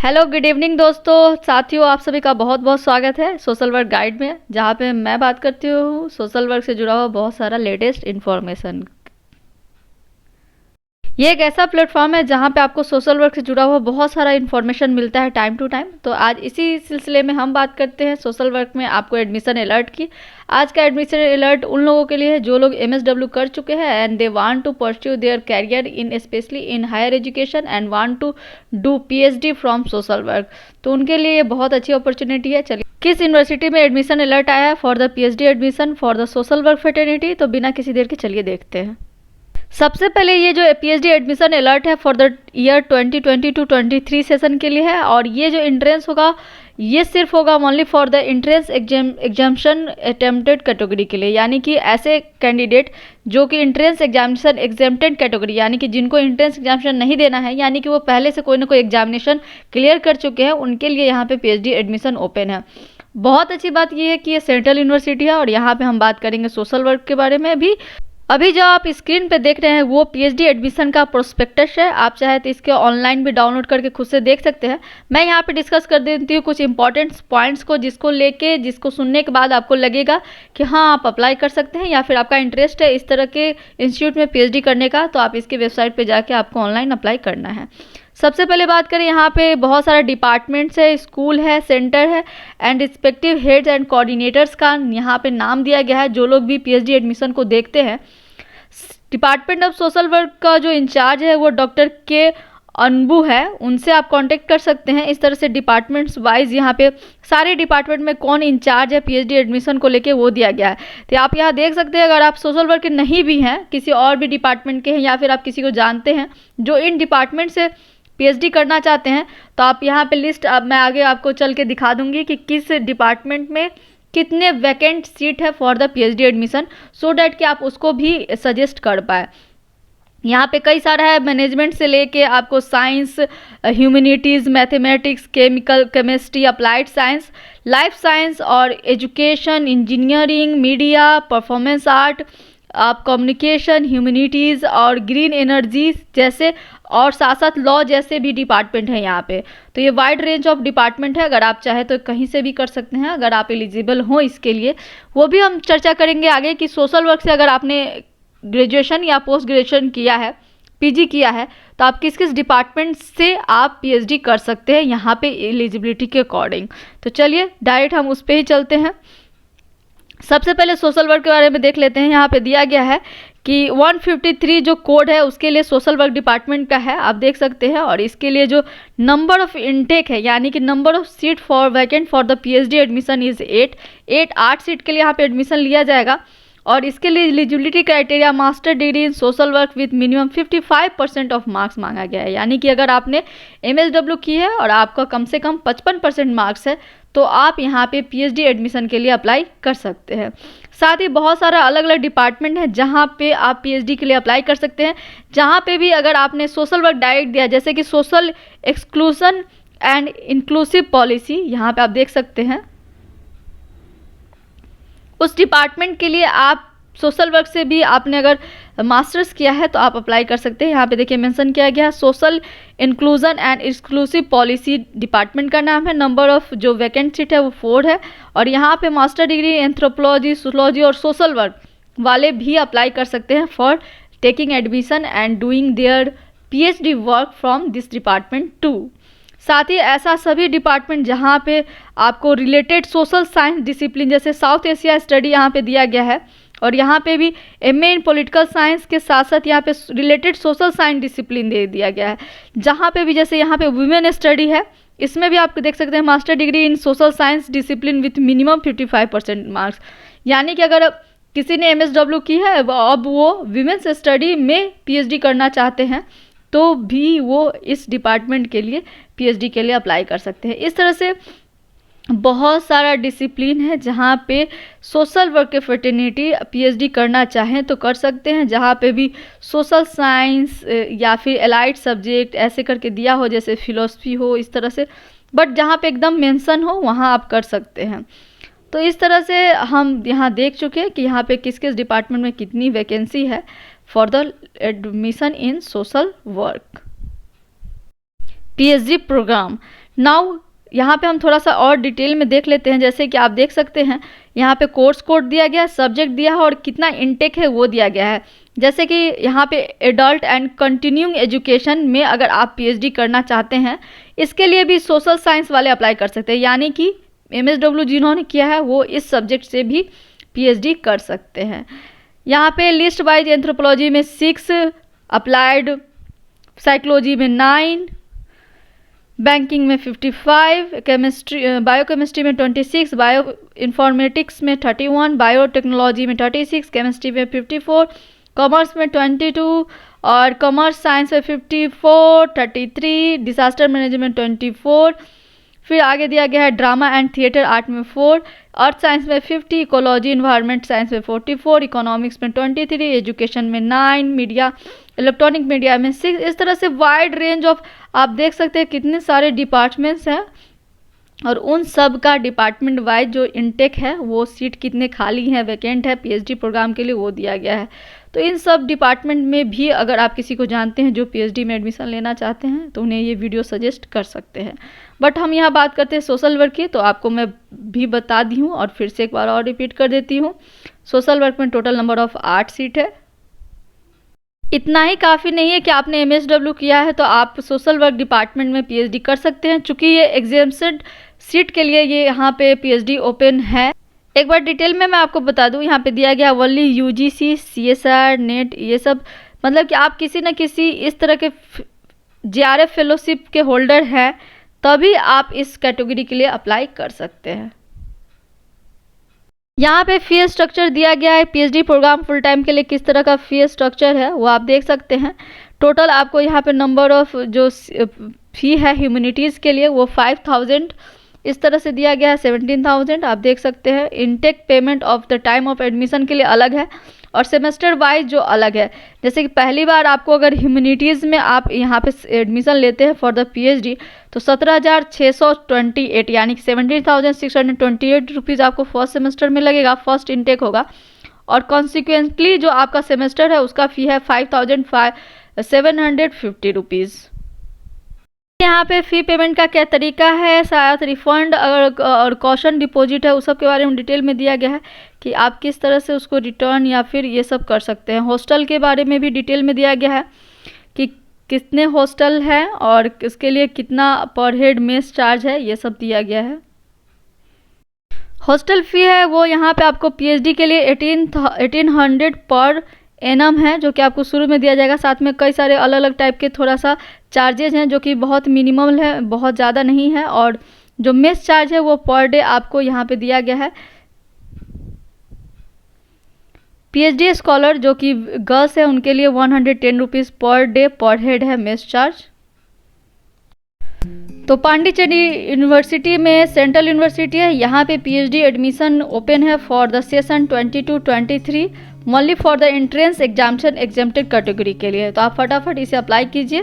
Hello good evening दोस्तों, साथियों, आप सभी का बहुत बहुत स्वागत है सोशल वर्क गाइड में, जहाँ पे मैं बात करती हूँ सोशल वर्क से जुड़ा हुआ बहुत सारा लेटेस्ट इन्फॉर्मेशन। ये एक ऐसा प्लेटफॉर्म है जहाँ पे आपको सोशल वर्क से जुड़ा हुआ बहुत सारा इन्फॉर्मेशन मिलता है टाइम टू टाइम। तो आज इसी सिलसिले में हम बात करते हैं सोशल वर्क में आपको एडमिशन अलर्ट की। आज का एडमिशन अलर्ट उन लोगों के लिए है जो लोग MSW कर चुके हैं and they want to pursue their career in specially in higher education and want to do PhD from social work. तो उनके लिए ये बहुत अच्छी अपॉर्चुनिटी है। चलिए, किस यूनिवर्सिटी में एडमिशन अलर्ट आया है for the PhD admission for the social work fraternity, तो बिना किसी देर के चलिए देखते हैं। सबसे पहले ये जो PhD एडमिशन अलर्ट है फॉर द ईयर 2022-23 सेशन के लिए है, और ये जो एंट्रेंस होगा ये सिर्फ होगा only for the entrance examination attempted category के लिए, यानी कि ऐसे कैंडिडेट जो कि एंट्रेंस एग्जामिनेशन एग्जेम्प्टेड कैटेगरी, यानी कि जिनको एंट्रेंस एग्जामिनेशन नहीं देना है, यानी कि वो पहले से कोई ना कोई एग्जामिनेशन क्लियर कर चुके हैं, उनके लिए यहाँ पे PhD एडमिशन ओपन है। बहुत अच्छी बात ये है कि ये सेंट्रल यूनिवर्सिटी है, और यहाँ पे हम बात करेंगे सोशल वर्क के बारे में भी। अभी जो आप स्क्रीन पे देख रहे हैं वो PhD एडमिशन का प्रोस्पेक्टस है। आप चाहे तो इसके ऑनलाइन भी डाउनलोड करके खुद से देख सकते हैं। मैं यहाँ पे डिस्कस कर देती हूँ कुछ इंपॉर्टेंट पॉइंट्स को, जिसको सुनने के बाद आपको लगेगा कि हाँ आप अप्लाई कर सकते हैं, या फिर आपका इंटरेस्ट है इस तरह के इंस्टीट्यूट में PhD करने का, तो आप इसकी वेबसाइट पर जाके आपको ऑनलाइन अप्लाई करना है। सबसे पहले बात करें, यहाँ पे बहुत सारा डिपार्टमेंट्स है, स्कूल है, सेंटर है and respective heads and coordinators का यहाँ पे नाम दिया गया है जो लोग भी PhD एडमिशन को देखते हैं। डिपार्टमेंट ऑफ सोशल वर्क का जो इंचार्ज है वो डॉक्टर के अनबू है, उनसे आप कांटेक्ट कर सकते हैं। इस तरह से डिपार्टमेंट्स वाइज यहाँ पे सारे डिपार्टमेंट में कौन इंचार्ज है PhD एडमिशन को लेके वो दिया गया है। तो आप यहाँ देख सकते हैं, अगर आप सोशल वर्क के नहीं भी हैं, किसी और भी डिपार्टमेंट के हैं, या फिर आप किसी को जानते हैं जो इन डिपार्टमेंट से PhD करना चाहते हैं, तो आप यहाँ पे लिस्ट मैं आगे आपको चल के दिखा दूंगी कि किस डिपार्टमेंट में कितने वैकेंट सीट है for the PhD admission, so that कि आप उसको भी सजेस्ट कर पाए। यहाँ पे कई सारा है, मैनेजमेंट से लेके आपको science, humanities, mathematics, chemical, chemistry, applied science, life science और education, engineering, media, performance art, आप कम्युनिकेशन, ह्यूमैनिटीज़ और ग्रीन एनर्जी जैसे, और साथ साथ लॉ जैसे भी डिपार्टमेंट है यहाँ पे। तो ये वाइड रेंज ऑफ डिपार्टमेंट है, अगर आप चाहे तो कहीं से भी कर सकते हैं अगर आप एलिजिबल हो इसके लिए। वो भी हम चर्चा करेंगे आगे कि सोशल वर्क से अगर आपने ग्रेजुएशन या पोस्ट ग्रेजुएशन किया है, PG किया है, तो आप किस किस डिपार्टमेंट से आप PhD कर सकते हैं यहाँ पे एलिजिबिलिटी के अकॉर्डिंग। तो चलिए डायरेक्ट हम उस पर ही चलते हैं। सबसे पहले सोशल वर्क के बारे में देख लेते हैं। यहाँ पे दिया गया है कि 153 जो कोड है उसके लिए सोशल वर्क डिपार्टमेंट का है, आप देख सकते हैं। और इसके लिए जो नंबर ऑफ इनटेक है, यानी कि number of seat for vacant for the PhD admission is 8 seat के लिए यहाँ पे एडमिशन लिया जाएगा। और इसके लिए eligibility criteria master degree in social work with minimum 55% of marks मांगा गया है, यानी कि अगर आपने MSW की है और आपका कम से कम 55% मार्क्स है तो आप यहाँ पे PhD एडमिशन के लिए अप्लाई कर सकते हैं। साथ ही बहुत सारा अलग अलग डिपार्टमेंट है जहाँ पे आप PhD के लिए अप्लाई कर सकते हैं, जहाँ पे भी अगर आपने सोशल वर्क डायरेक्ट दिया, जैसे कि social exclusion and inclusive policy, यहाँ पे आप देख सकते हैं उस डिपार्टमेंट के लिए आप सोशल वर्क से भी आपने अगर मास्टर्स किया है तो आप अप्लाई कर सकते हैं। यहाँ पे देखिए मेंशन किया गया social inclusion and exclusive policy department का नाम है। नंबर ऑफ जो वैकेंट सीट है वो 4 है, और यहाँ पे मास्टर डिग्री एंथ्रोपोलॉजी, सोशोलॉजी और सोशल वर्क वाले भी अप्लाई कर सकते हैं for taking admission and doing their PhD work from this department too. साथ ही ऐसा सभी डिपार्टमेंट जहाँ पे आपको रिलेटेड सोशल साइंस डिसिप्लिन, जैसे साउथ एशिया स्टडी यहाँ पे दिया गया है, और यहाँ पे भी MA इन पॉलिटिकल साइंस के साथ साथ यहाँ पे रिलेटेड सोशल साइंस डिसिप्लिन दे दिया गया है। जहाँ पे भी जैसे यहाँ पे वुमेन स्टडी है, इसमें भी आप देख सकते हैं master degree in social science discipline with minimum 55% marks, यानी कि अगर किसी ने MSW की है अब वो वुमेन्स स्टडी में PhD करना चाहते हैं तो भी वो इस डिपार्टमेंट के लिए PhD के लिए अप्लाई कर सकते हैं। इस तरह से बहुत सारा डिसिप्लिन है जहाँ पे सोशल वर्क के फ्रेटर्निटी PhD करना चाहें तो कर सकते हैं, जहाँ पे भी सोशल साइंस या फिर एलाइड सब्जेक्ट ऐसे करके दिया हो, जैसे फिलोसफी हो, इस तरह से, बट जहाँ पे एकदम मेंशन हो वहाँ आप कर सकते हैं। तो इस तरह से हम यहाँ देख चुके हैं कि यहाँ पे किस किस डिपार्टमेंट में कितनी वैकेंसी है for the admission in social work. PhD program. Now यहाँ पे हम थोड़ा सा और डिटेल में देख लेते हैं। जैसे कि आप देख सकते हैं यहाँ पे कोर्स कोड दिया गया है, सब्जेक्ट दिया है और कितना इनटेक है वो दिया गया है। जैसे कि यहाँ पे एडल्ट एंड कंटिन्यूइंग एजुकेशन में अगर आप पीएचडी करना चाहते हैं, इसके लिए भी सोशल साइंस वाले अप्लाई कर सकते हैं, यानी कि एमएसडब्ल्यू जिन्होंने किया है वो इस सब्जेक्ट से भी पीएचडी कर सकते हैं। यहाँ पे लिस्ट वाइज एंथ्रोपोलॉजी में 6, अप्लाइड साइकोलॉजी में 9, बैंकिंग में 55, केमिस्ट्री बायोकेमिस्ट्री में 26, बायो इन्फॉर्मेटिक्स में 31, बायोटेक्नोलॉजी में 36, केमिस्ट्री में 54, कॉमर्स में 22 और कॉमर्स साइंस में 54, 33, डिजास्टर मैनेजमेंट 24, फिर आगे दिया गया है ड्रामा एंड थिएटर आर्ट में 4, अर्थ साइंस में 50, इकोलॉजी इन्वायरमेंट साइंस में 44, इकोनॉमिक्स में 23, एजुकेशन में 9, मीडिया इलेक्ट्रॉनिक मीडिया में 6। इस तरह से वाइड रेंज ऑफ आप देख सकते हैं कितने सारे डिपार्टमेंट्स हैं और उन सब का डिपार्टमेंट वाइज जो इनटेक है वो सीट कितने खाली हैं, वैकेंट है पीएचडी प्रोग्राम के लिए वो दिया गया है। तो इन सब डिपार्टमेंट में भी अगर आप किसी को जानते हैं जो पीएचडी में एडमिशन लेना चाहते हैं तो उन्हें ये वीडियो सजेस्ट कर सकते हैं। बट हम यहाँ बात करते हैं सोशल वर्क की, तो आपको मैं भी बता दी हूँ और फिर से एक बार और रिपीट कर देती हूँ। सोशल वर्क में टोटल नंबर ऑफ 8 सीट है। इतना ही काफ़ी नहीं है कि आपने एमएसडब्ल्यू किया है तो आप सोशल वर्क डिपार्टमेंट में पीएचडी कर सकते हैं, चूँकि ये एग्जाम्प्टेड सीट के लिए ये यहाँ पे पीएचडी ओपन है। एक बार डिटेल में मैं आपको बता दूं, यहाँ पे दिया गया ओनली यूजीसी, सीएसआर, नेट, ये सब, मतलब कि आप किसी न किसी इस तरह के जेआरएफ फेलोशिप के होल्डर हैं तभी आप इस कैटेगरी के लिए अप्लाई कर सकते हैं। यहाँ पे फी स्ट्रक्चर दिया गया है पीएचडी प्रोग्राम फुल टाइम के लिए किस तरह का फी स्ट्रक्चर है वो आप देख सकते हैं। टोटल आपको यहाँ पे नंबर ऑफ जो फी है ह्यूमैनिटीज़ के लिए वो 5000 इस तरह से दिया गया है, 17,000 आप देख सकते हैं। Intake payment of the time of admission के लिए अलग है और सेमेस्टर वाइज जो अलग है। जैसे कि पहली बार आपको अगर ह्यूमैनिटीज़ में आप यहाँ पे एडमिशन लेते हैं फॉर द पीएचडी तो 17,628 यानी कि 17,628 रुपीज़ आपको फर्स्ट सेमेस्टर में लगेगा, फर्स्ट इनटेक होगा। और कॉन्सिक्वेंटली जो आपका सेमेस्टर है उसका फ़ी है 5,750 रुपीज़। यहाँ पे फ़ी पेमेंट का क्या तरीका है, शायद रिफंड और कॉशन डिपॉजिट है, उस सब के बारे में डिटेल में दिया गया है कि आप किस तरह से उसको रिटर्न या फिर ये सब कर सकते हैं। हॉस्टल के बारे में भी डिटेल में दिया गया है कि कितने हॉस्टल है और इसके लिए कितना पर हेड मेस चार्ज है, ये सब दिया गया है। हॉस्टल फ़ी है वो यहाँ पे आपको पीएचडी के लिए 1800 पर एनम है जो कि आपको शुरू में दिया जाएगा। साथ में कई सारे अलग अलग टाइप के थोड़ा सा चार्जेज हैं जो कि बहुत मिनिमल है, बहुत ज़्यादा नहीं है। और जो मेस चार्ज है वो पर डे आपको यहाँ पे दिया गया है। पीएचडी स्कॉलर जो कि गर्ल्स है उनके लिए 110 रुपीज़ पर डे पर हेड है मेस चार्ज। तो पांडिचेरी यूनिवर्सिटी में सेंट्रल यूनिवर्सिटी है, यहाँ पे पीएचडी एडमिशन ओपन है for the session 22-23 only for the entrance examination exempted category के लिए। तो आप फटाफट इसे अप्लाई कीजिए।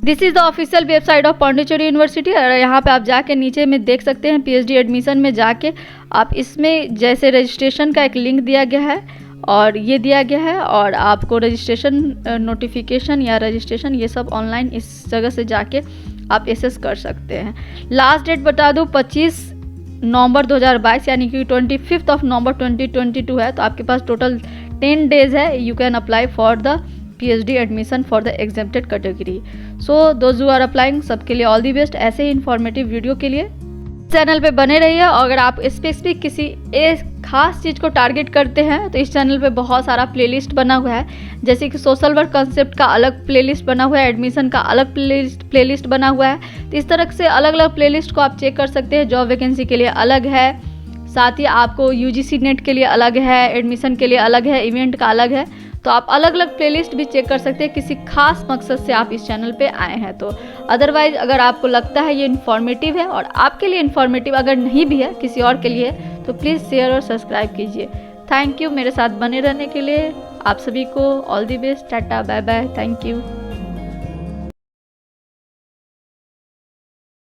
This is the official website of Pondicherry university. और यहाँ पे आप जाके नीचे में देख सकते हैं पीएचडी एडमिशन में जाके आप इसमें जैसे रजिस्ट्रेशन का एक लिंक दिया गया है और ये दिया गया है और आपको रजिस्ट्रेशन नोटिफिकेशन या रजिस्ट्रेशन ये सब ऑनलाइन इस जगह से जाके आप एसेस कर सकते हैं। लास्ट डेट बता दूँ 25 नवंबर 2022 यानी कि 25 नवंबर 2022 है। तो आपके पास टोटल 10 डेज है, you can apply for the PhD admission for the exempted category. So those who are applying सबके लिए ऑल दी बेस्ट। ऐसे ही इन्फॉर्मेटिव वीडियो के लिए चैनल पे बने रहिए। और अगर आप स्पेसिफिक किसी एक खास चीज़ को टारगेट करते हैं तो इस चैनल पे बहुत सारा प्लेलिस्ट बना हुआ है, जैसे कि सोशल वर्क कंसेप्ट का अलग प्लेलिस्ट बना हुआ है, एडमिशन का अलग प्लेलिस्ट बना हुआ है। तो इस तरह से अलग अलग प्लेलिस्ट को आप चेक कर सकते हैं। जॉब वैकेंसी के लिए अलग है, साथ ही आपको यूजीसी नेट के लिए अलग है, एडमिशन के लिए अलग है, इवेंट का अलग है। तो आप अलग अलग प्लेलिस्ट भी चेक कर सकते हैं किसी खास मकसद से आप इस चैनल पे आए हैं तो। अदरवाइज अगर आपको लगता है ये इन्फॉर्मेटिव है और आपके लिए इन्फॉर्मेटिव अगर नहीं भी है किसी और के लिए तो प्लीज़ शेयर और सब्सक्राइब कीजिए। थैंक यू मेरे साथ बने रहने के लिए। आप सभी को ऑल दी बेस्ट। टाटा बाय बाय, थैंक यू।